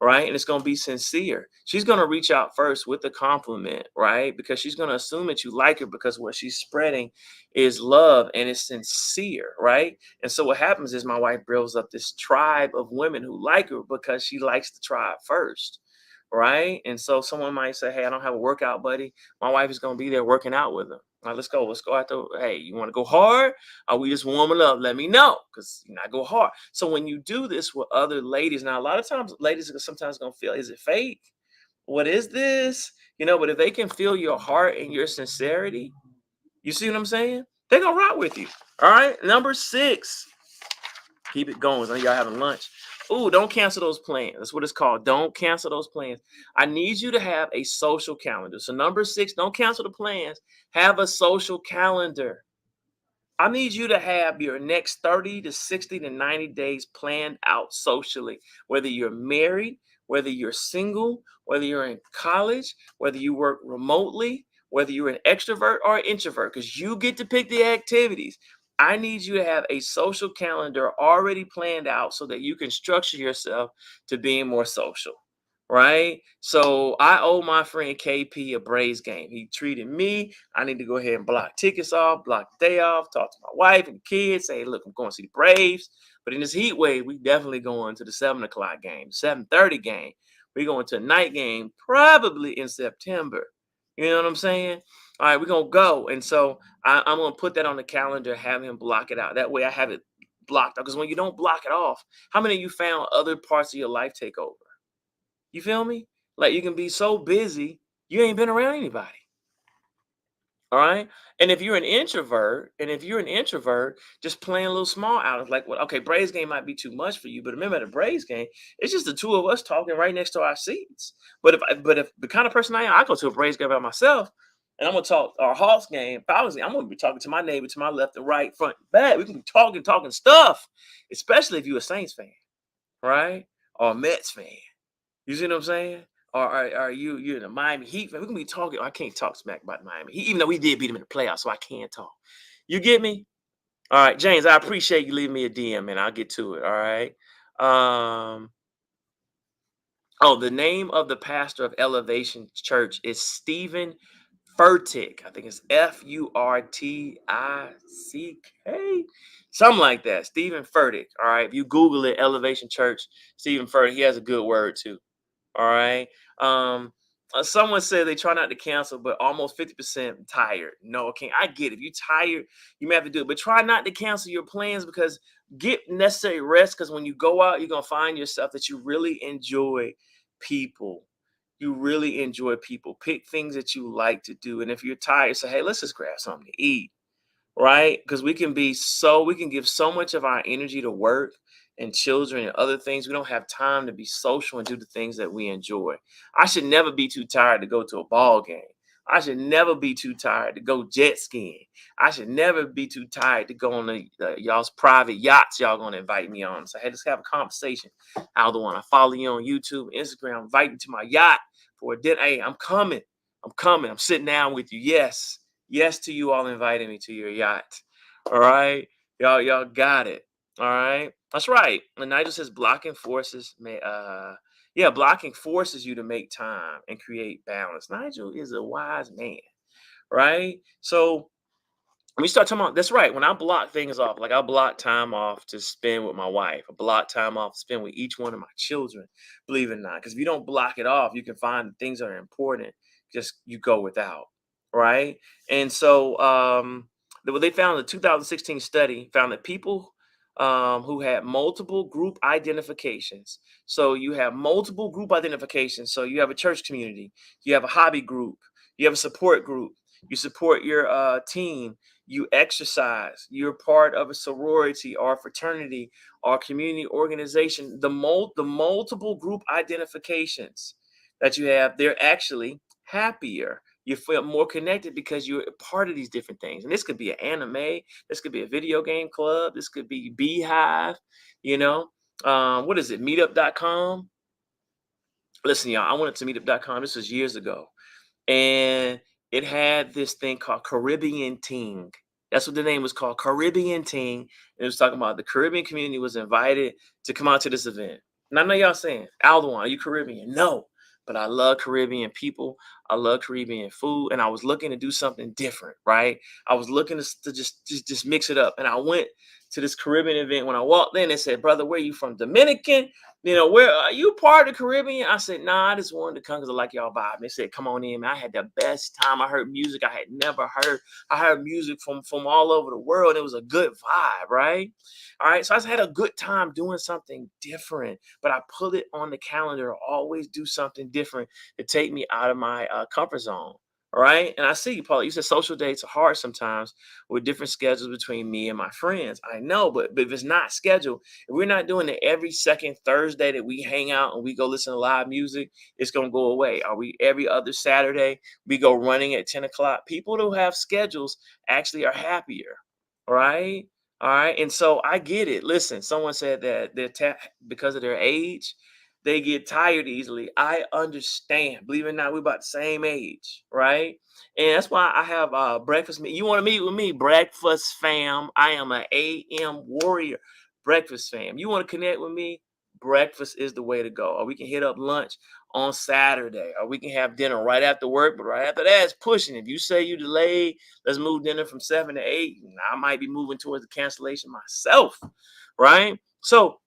Right. And it's going to be sincere. She's going to reach out first with a compliment, right? Because she's going to assume that you like her because what she's spreading is love and it's sincere, right? And so what happens is my wife builds up this tribe of women who like her because she likes the tribe first, right? And so someone might say, hey, I don't have a workout buddy. My wife is going to be there working out with her. All right, let's go. Let's go out there. Hey, you want to go hard? Are we just warming up? Let me know, because I go hard. So when you do this with other ladies, now a lot of times ladies are sometimes gonna feel, is it fake? What is this? But if they can feel your heart and your sincerity, you see what I'm saying? They're gonna rock with you. All right. Number 6. Keep it going. I know y'all having lunch. Ooh, don't cancel those plans. That's what it's called. Don't cancel those plans. I need you to have a social calendar. So number 6, don't cancel the plans. Have a social calendar. I need you to have your next 30 to 60 to 90 days planned out socially, whether you're married, whether you're single, whether you're in college, whether you work remotely, whether you're an extrovert or an introvert, because you get to pick the activities. I need you to have a social calendar already planned out so that you can structure yourself to being more social. Right. So I owe my friend KP a Braves game. He treated me. I need to go ahead and block tickets off, block the day off, talk to my wife and kids, say, look, I'm going to see the Braves. But in this heat wave, we definitely going to the 7 o'clock game, 7:30 game. We're going to a night game, probably in September. You know what I'm saying? All right, we're gonna go. And so I'm gonna put that on the calendar, have him block it out. That way I have it blocked out. Because when you don't block it off, how many of you found other parts of your life take over? You feel me? Like you can be so busy, you ain't been around anybody. All right. And if you're an introvert, just playing a little small outings, like, well, okay, Braves game might be too much for you, but remember the Braves game, it's just the two of us talking right next to our seats. But if the kind of person I am, I go to a Braves game by myself, and I'm gonna talk our Hawks game. If I was, I'm gonna be talking to my neighbor to my left and right, front and back. We can be talking stuff, especially if you're a Saints fan, right? Or a Mets fan. You see what I'm saying? Or are you in the Miami Heat fan? We can be talking. I can't talk smack about Miami Heat, even though we did beat them in the playoffs, so I can talk. You get me? All right, James. I appreciate you leaving me a DM, and I'll get to it. All right. Um. Oh, the name of the pastor of Elevation Church is Stephen Furtick. I think it's Furtick, something like that. Stephen Furtick. All right. If you Google it, Elevation Church, Stephen Furtick. He has a good word too. All right. Um, Someone said they try not to cancel, but almost 50% tired. No, okay, I get it. If you're tired, you may have to do it, but try not to cancel your plans because get necessary rest. Because when you go out, you're gonna find yourself that you really enjoy people. You really enjoy people. Pick things that you like to do, and if you're tired, say, "Hey, let's just grab something to eat." Right? Because we can give so much of our energy to work and children and other things. We don't have time to be social and do the things that we enjoy. I should never be too tired to go to a ball game. I should never be too tired to go jet skiing. I should never be too tired to go on y'all's private yachts y'all gonna invite me on. So hey, let's have a conversation. Aldo, one, I follow you on YouTube, Instagram, invite me to my yacht for a dinner. Hey, I'm coming. I'm coming. I'm sitting down with you. Yes. Yes to you all inviting me to your yacht. All right. Y'all got it. All right. That's right. And Nigel says blocking forces you to make time and create balance. Nigel is a wise man, right? So when we start talking about that's right. When I block things off, like I block time off to spend with my wife, I block time off to spend with each one of my children, believe it or not. Because if you don't block it off, you can find the things that are important, just you go without. Right. And so what they found in the 2016 study found that people who had multiple group identifications. So you have multiple group identifications. So you have a church community, you have a hobby group, you have a support group, you support your team, you exercise, you're part of a sorority or a fraternity or community organization. The multiple group identifications that you have, they're actually happier. You feel more connected because you're a part of these different things. And this could be an anime, this could be a video game club, this could be Beehive, you know. What is it? Meetup.com. Listen, y'all, I went to meetup.com. This was years ago, and it had this thing called Caribbean Ting. That's what the name was called, Caribbean Ting. It was talking about the Caribbean community was invited to come out to this event. And I know y'all saying, Aldewan, are you Caribbean? No, but I love Caribbean people. I love Caribbean food, and I was looking to do something different, right? I was looking to just mix it up, and I went to this Caribbean event. When I walked in, they said, "Brother, where you from? Dominican? Where are you part of the Caribbean?" I said, "Nah, I just wanted to come because I like y'all vibe." They said, "Come on in, man." I had the best time. I heard music I had never heard. I heard music from all over the world. It was a good vibe, right? All right. So I just had a good time doing something different. But I put it on the calendar to always do something different to take me out of my comfort zone. All right. And I see you, Paul. You said social dates are hard sometimes with different schedules between me and my friends. I know, but if it's not scheduled, if we're not doing it every second Thursday that we hang out and we go listen to live music, it's gonna go away. Are we every other Saturday we go running at 10 o'clock? People who have schedules actually are happier. right? All right. And so I get it. Listen, someone said that because of their age, they get tired easily. I understand. Believe it or not, we're about the same age, right? And that's why I have breakfast. You want to meet with me? Breakfast fam. I am an AM warrior. Breakfast fam. You want to connect with me? Breakfast is the way to go. Or we can hit up lunch on Saturday, or we can have dinner right after work. But right after that, it's pushing. If you say you delayed, let's move dinner from 7 to 8. I might be moving towards the cancellation myself, right? So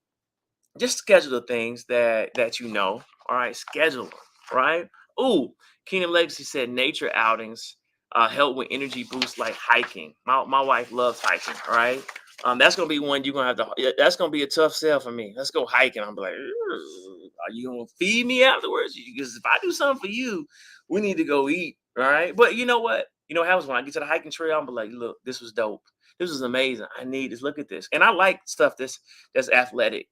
just schedule the things that you know. All right, schedule them, right? Ooh, Kingdom Legacy said nature outings help with energy boosts like hiking. My wife loves hiking, all right? That's gonna be one you're gonna have to. That's gonna be a tough sell for me. Let's go hiking. I'm like, are you gonna feed me afterwards? Because if I do something for you, we need to go eat, all right? But you know what? You know what happens when I get to the hiking trail? I'm like, look, this was dope. This was amazing. I need this. Look at this. And I like stuff that's athletic.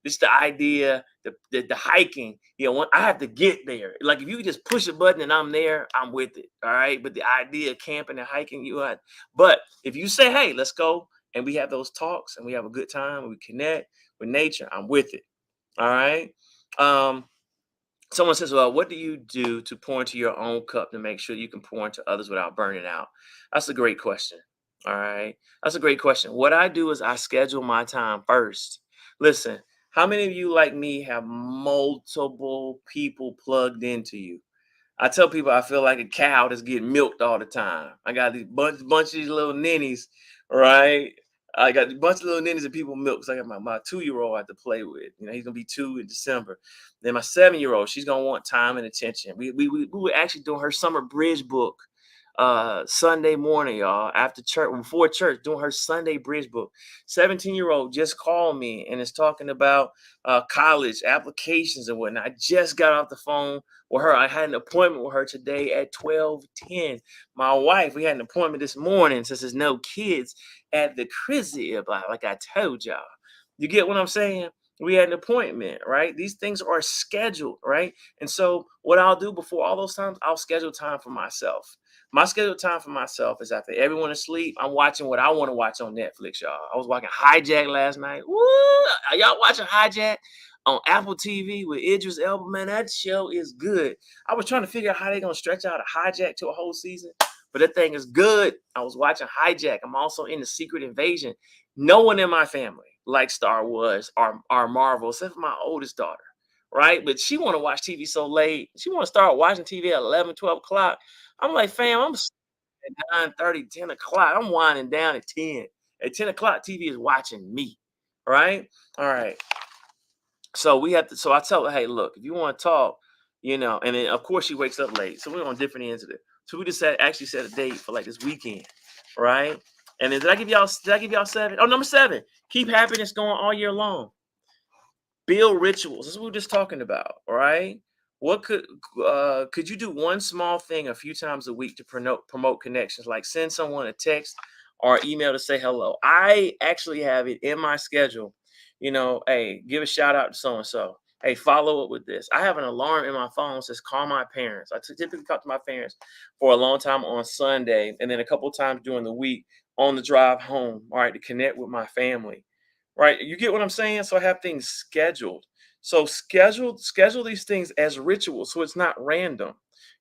This the idea, the hiking. I have to get there. Like if you just push a button and I'm there, I'm with it. All right. But the idea of camping and hiking, but if you say, hey, let's go, and we have those talks and we have a good time and we connect with nature, I'm with it. All right. Um, Someone says, well, what do you do to pour into your own cup to make sure you can pour into others without burning out? That's a great question. All right. That's a great question. What I do is I schedule my time first. Listen, how many of you, like me, have multiple people plugged into you? I tell people I feel like a cow that's getting milked all the time. I got these bunch of these little ninnies, right? I got a bunch of little ninnies that people milk. So I got my 2-year-old I have to play with. He's gonna be 2 in December. Then my 7-year-old, she's gonna want time and attention. We were actually doing her summer bridge book Sunday morning, y'all, after church, before church, doing her Sunday bridge book. 17-year-old just called me and is talking about college applications and whatnot. I just got off the phone with her. I had an appointment with her today at 12:10. My wife, we had an appointment this morning since there's no kids at the crib, like I told y'all. You get what I'm saying? We had an appointment, right? These things are scheduled, right? And so what I'll do before all those times, I'll schedule time for myself. My scheduled time for myself is after everyone is asleep. I'm watching what I want to watch on Netflix, y'all. I was watching Hijack last night. Woo! Are y'all watching Hijack on Apple TV with Idris Elba? Man, that show is good. I was trying to figure out how they're gonna stretch out a Hijack to a whole season, but that thing is good. I was watching Hijack. I'm also in the Secret Invasion. No one in my family likes Star Wars or Marvel, except for my oldest daughter, right? But she want to watch TV so late. She want to start watching TV at 11, 12 o'clock. I'm like, fam, I'm at 9:30, 10 o'clock. I'm winding down at 10. At 10 o'clock, TV is watching me. Right? All right. So we have to, so I tell her, hey, look, if you want to talk, and then of course she wakes up late. So we're on different ends of it. So we just actually set a date for like this weekend. Right? And then did I give y'all 7? Oh, number 7. Keep happiness going all year long. Build rituals. This is what we're just talking about. All right. What could you do one small thing a few times a week to promote connections, like send someone a text or email to say hello? I actually have it in my schedule. Hey, give a shout out to so and so. Hey, follow up with this. I have an alarm in my phone that says call my parents. I typically talk to my parents for a long time on Sunday, and then a couple times during the week on the drive home. All right, to connect with my family. Right? You get what I'm saying? So I have things scheduled. So schedule these things as rituals so it's not random.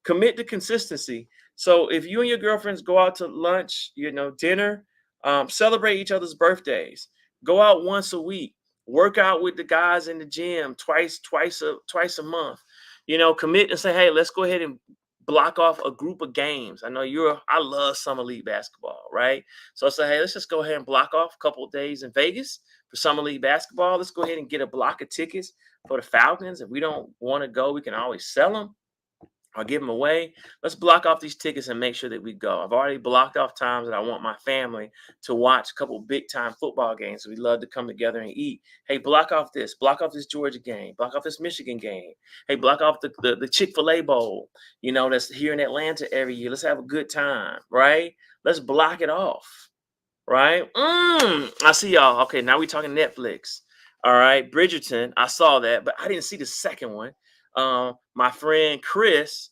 Commit to consistency. So if you and your girlfriends go out to lunch, dinner, celebrate each other's birthdays. Go out once a week. Work out with the guys in the gym twice a month. Commit and say, hey, let's go ahead and block off a group of games. I love summer league basketball, right? So I say, hey, let's just go ahead and block off a couple of days in Vegas for summer league basketball. Let's go ahead and get a block of tickets for the Falcons. If we don't want to go, we can always sell them or give them away. Let's block off these tickets and make sure that we go. I've already blocked off times that I want my family to watch a couple big time football games. So we love to come together and eat. Hey, block off this Georgia game, block off this Michigan game. Hey, block off the Chick-fil-A Bowl, that's here in Atlanta every year. Let's have a good time, right? Let's block it off, right? I see y'all. Okay, now we're talking Netflix. All right, Bridgerton. I saw that, but I didn't see the second one. My friend Chris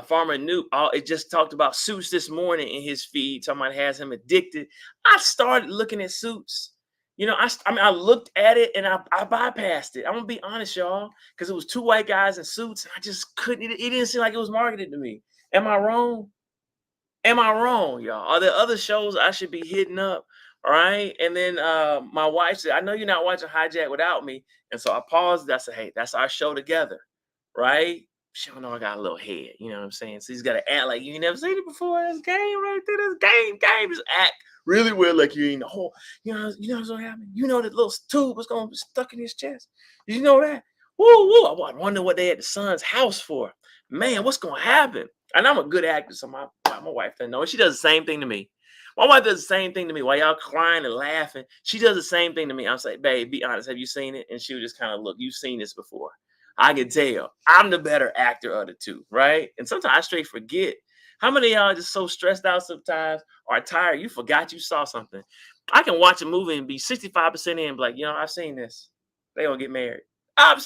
Farmer Newt, it just talked about Suits this morning in his feed. Somebody has him addicted. I started looking at Suits. I mean, I looked at it and I bypassed it. I'm gonna be honest, y'all, because it was two white guys in suits, and I just couldn't. It didn't seem like it was marketed to me. Am I wrong? Am I wrong, y'all? Are there other shows I should be hitting up? All right. And then my wife said, I know you're not watching Hijack without me. And so I paused. I said, hey, that's our show together. Right? She don't know I got a little head. You know what I'm saying? So he's got to act like you ain't never seen it before. That's game right there. That's game. Just act really weird like you ain't the whole, what's gonna happen? You know that little tube was gonna be stuck in his chest. Did you know that? Woo. I wonder what they at the son's house for. Man, what's gonna happen? And I'm a good actor, so my wife doesn't know. She does the same thing to me. My wife does the same thing to me. While y'all crying and laughing, she does the same thing to me. I'm like, babe, be honest. Have you seen it? And she would just kind of look. You've seen this before. I can tell. I'm the better actor of the two, right? And sometimes I straight forget. How many of y'all are just so stressed out sometimes or tired? You forgot you saw something. I can watch a movie and be 65% in and be like, I've seen this. They gonna get married.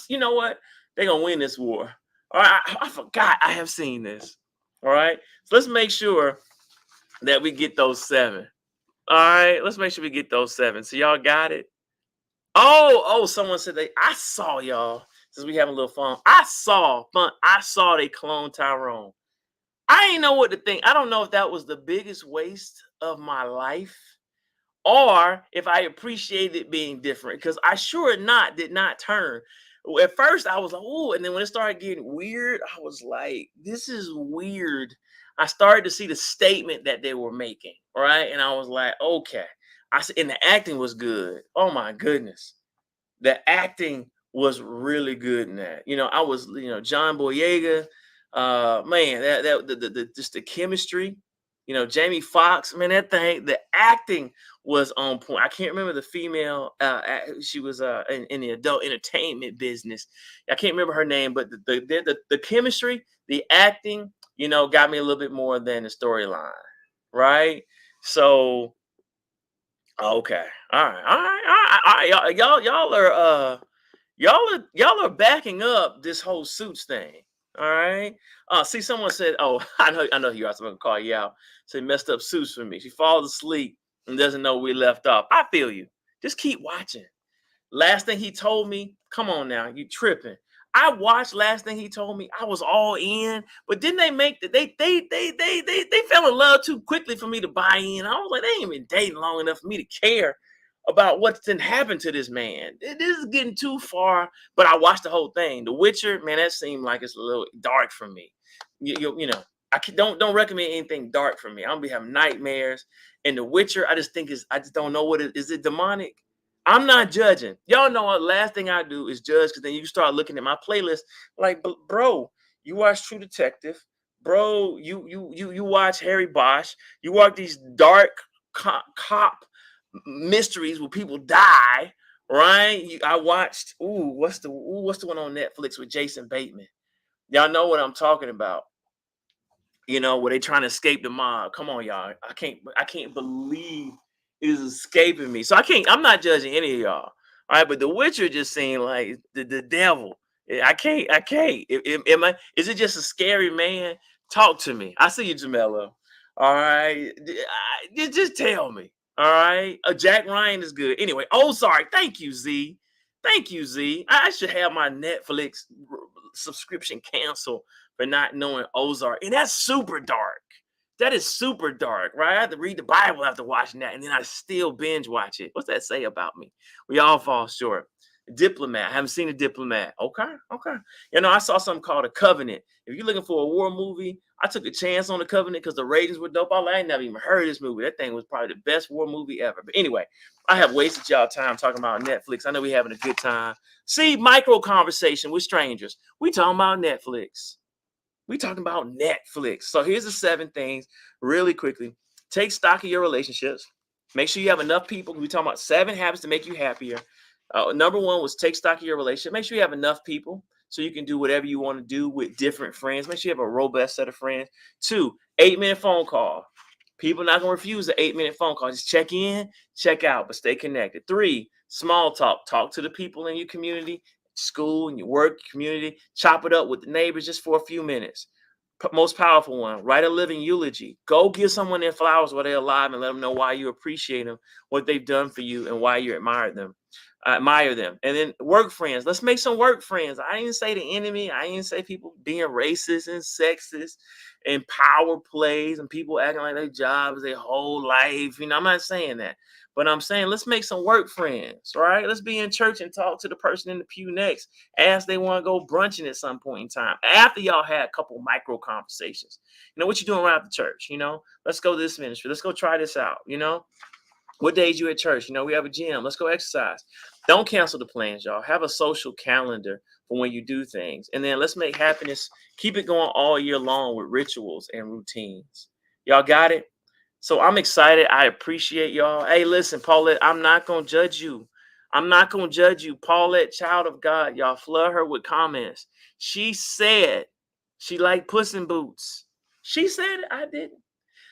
You know what? They gonna win this war. All right, I forgot I have seen this. All right. So let's make sure that we get those 7. All right. Let's make sure we get those 7. So y'all got it. Oh, someone said I saw y'all. Since we having a little fun. I saw they cloned Tyrone. I ain't know what to think. I don't know if that was the biggest waste of my life or if I appreciated it being different, because I sure did not turn. At first, I was like, "Oh," and then when it started getting weird, I was like, "This is weird." I started to see the statement that they were making, right? And I was like, "Okay." I said, and the acting was good. Oh my goodness, the acting was really good in that. I was, John Boyega, man, that just the chemistry. Jamie Foxx, man, that thing, the acting was on point. I can't remember the female. She was in the adult entertainment business. I can't remember her name, but the chemistry, the acting, got me a little bit more than the storyline, right? So, okay, all right, y'all are backing up this whole Suits thing. All right. See, someone said, "Oh, I know you are. Someone call you out." So messed up Suits for me. She falls asleep and doesn't know we left off. I feel you. Just keep watching. Last thing he told me, come on now, you tripping. I watched last thing he told me. I was all in, but didn't they make that they fell in love too quickly for me to buy in. I was like, they ain't been dating long enough for me to care about what's been happened to this man. This is getting too far. But I watched the whole thing. The Witcher, man, that seemed like it's a little dark for me. Don't recommend anything dark for me. I'm gonna be having nightmares. And The Witcher, I just don't know what it is. It demonic? I'm not judging. Y'all know what last thing I do is judge, because then you start looking at my playlist like, bro, you watch True Detective, bro, you watch Harry Bosch, you watch these dark cop mysteries where people die, right? I watched what's the one on Netflix with Jason Bateman? Y'all know what I'm talking about. Where they trying to escape the mob. Come on, y'all. I can't believe it is escaping me. So I'm not judging any of y'all. All right, but The Witcher just seemed like the devil. I can't. Is it just a scary man? Talk to me. I see you, Jamelo. All right. Just tell me. All right. Jack Ryan is good. Anyway, sorry. Thank you, Z. Thank you, Z. I should have my Netflix subscription canceled for not knowing Ozark. And that's super dark. That is super dark, right? I have to read the Bible after watching that, and then I still binge watch it. What's that say about me? We all fall short. Diplomat. I haven't seen a Diplomat. Okay. I saw something called A Covenant. If you're looking for a war movie, I took a chance on The Covenant because the ratings were dope. I ain't never even heard of this movie. That thing was probably the best war movie ever. But anyway, I have wasted y'all time talking about Netflix. I know we're having a good time. See, micro conversation with strangers. We talking about Netflix. We talking about Netflix. So here's the 7 things really quickly. Take stock of your relationships. Make sure you have enough people. We talking about 7 habits to make you happier. Number 1 was take stock of your relationship. Make sure you have enough people so you can do whatever you want to do with different friends. Make sure you have a robust set of friends. 2, 8-minute phone call. People not going to refuse an 8-minute phone call. Just check in, check out, but stay connected. 3, small talk. Talk to the people in your community, school, and your work community. Chop it up with the neighbors just for a few minutes. Most powerful one, write a living eulogy. Go give someone their flowers while they're alive and let them know why you appreciate them, what they've done for you, and why you admire them. Admire them. And then work friends. Let's make some work friends. I didn't say the enemy. I didn't say people being racist and sexist and power plays and people acting like their job is their whole life. I'm not saying that. But I'm saying let's make some work friends, right? Let's be in church and talk to the person in the pew next. Ask they want to go brunching at some point in time. After y'all had a couple micro conversations. What you doing around the church? Let's go to this ministry. Let's go try this out. What days you at church? We have a gym. Let's go exercise. Don't cancel the plans, y'all. Have a social calendar for when you do things. And then let's make happiness, keep it going all year long with rituals and routines. Y'all got it? So I'm excited. I appreciate y'all. Hey, listen, Paulette, I'm not going to judge you. I'm not going to judge you. Paulette, child of God, y'all flood her with comments. She said she liked Puss in Boots. She said it. I didn't.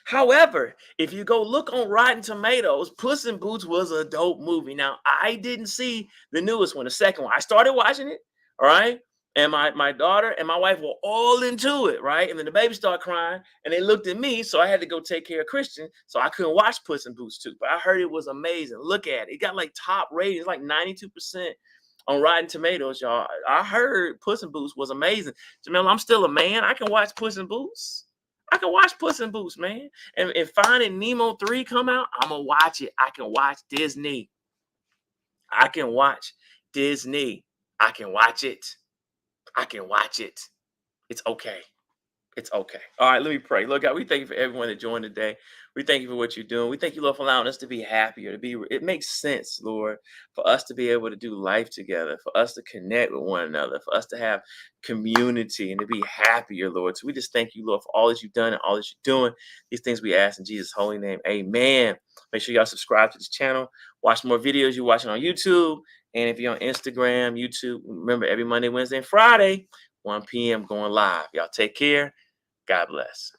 However, if you go look on Rotten Tomatoes, Puss in Boots was a dope movie. Now, I didn't see the newest one, the second one. I started watching it, all right? And my daughter and my wife were all into it, right? And then the baby started crying, and they looked at me, so I had to go take care of Christian, so I couldn't watch Puss in Boots 2. But I heard it was amazing. Look at it. It got like top ratings, like 92% on Rotten Tomatoes, y'all. I heard Puss in Boots was amazing. Jamel, I'm still a man. I can watch Puss in Boots. I can watch Puss in Boots, man. And if Finding Nemo 3 come out, I'm going to watch it. I can watch Disney. I can watch Disney. I can watch it. I can watch it. It's okay. It's okay. All right, let me pray. Lord God, we thank you for everyone that joined today. We thank you for what you're doing. We thank you, Lord, for allowing us to be happier, it makes sense, Lord, for us to be able to do life together, for us to connect with one another, for us to have community and to be happier, Lord. So we just thank you, Lord, for all that you've done and all that you're doing. These things we ask in Jesus' holy name. Amen. Make sure y'all subscribe to this channel. Watch more videos you're watching on YouTube. And if you're on Instagram, YouTube, remember every Monday, Wednesday, and Friday, 1 p.m. going live. Y'all take care. God bless.